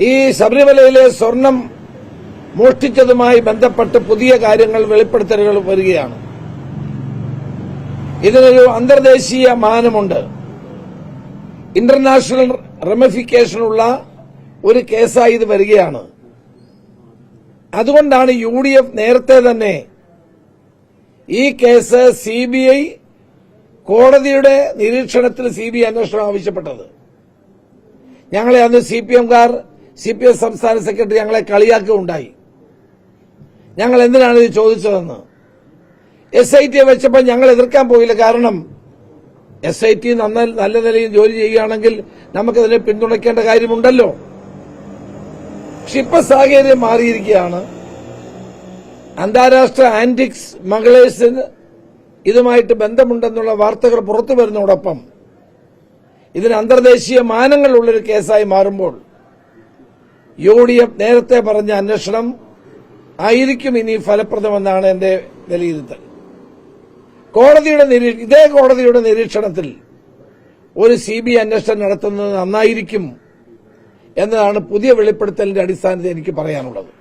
ഈ ശബരിമലയിലെ സ്വർണം മോഷ്ടിച്ചതുമായി ബന്ധപ്പെട്ട് പുതിയ കാര്യങ്ങൾ വെളിപ്പെടുത്തലുകൾ വരികയാണ്. ഇതിനൊരു അന്തർദേശീയ മാനമുണ്ട്. ഇന്റർനാഷണൽ റെമിഫിക്കേഷനുള്ള ഒരു കേസായി ഇത് വരികയാണ്. അതുകൊണ്ടാണ് UDF നേരത്തെ തന്നെ ഈ കേസ് CBI കോടതിയുടെ നിരീക്ഷണത്തിൽ CBI അന്വേഷണം ആവശ്യപ്പെട്ടത്. ഞങ്ങളെ അന്ന് CPM സംസ്ഥാന സെക്രട്ടറി ഞങ്ങളെ കളിയാക്കുകയുണ്ടായി. ഞങ്ങൾ എന്തിനാണ് ഇത് ചോദിച്ചതെന്ന്. SIT വെച്ചപ്പോൾ ഞങ്ങൾ എതിർക്കാൻ പോയില്ല. കാരണം SIT നല്ല നിലയിൽ ജോലി ചെയ്യുകയാണെങ്കിൽ നമുക്കതിനെ പിന്തുണയ്ക്കേണ്ട കാര്യമുണ്ടല്ലോ. പക്ഷെ ഇപ്പൊ സാഹചര്യം മാറിയിരിക്കുകയാണ്. അന്താരാഷ്ട്ര ആന്റിക് സ്മഗ്ലേഴ്സിന് ഇതുമായിട്ട് ബന്ധമുണ്ടെന്നുള്ള വാർത്തകൾ പുറത്തു വരുന്നതോടൊപ്പം ഇതിന് അന്തർദേശീയ മാനങ്ങളുള്ളൊരു കേസായി മാറുമ്പോൾ UDF നേരത്തെ പറഞ്ഞ അന്വേഷണം ആയിരിക്കും ഇനി ഫലപ്രദമെന്നാണ് എന്റെ വിലയിരുത്തൽ. ഇതേ കോടതിയുടെ നിരീക്ഷണത്തിൽ ഒരു CBI അന്വേഷണം നടത്തുന്നത് നന്നായിരിക്കും എന്നതാണ് പുതിയ വെളിപ്പെടുത്തലിന്റെ അടിസ്ഥാനത്തിൽ എനിക്ക് പറയാനുള്ളത്.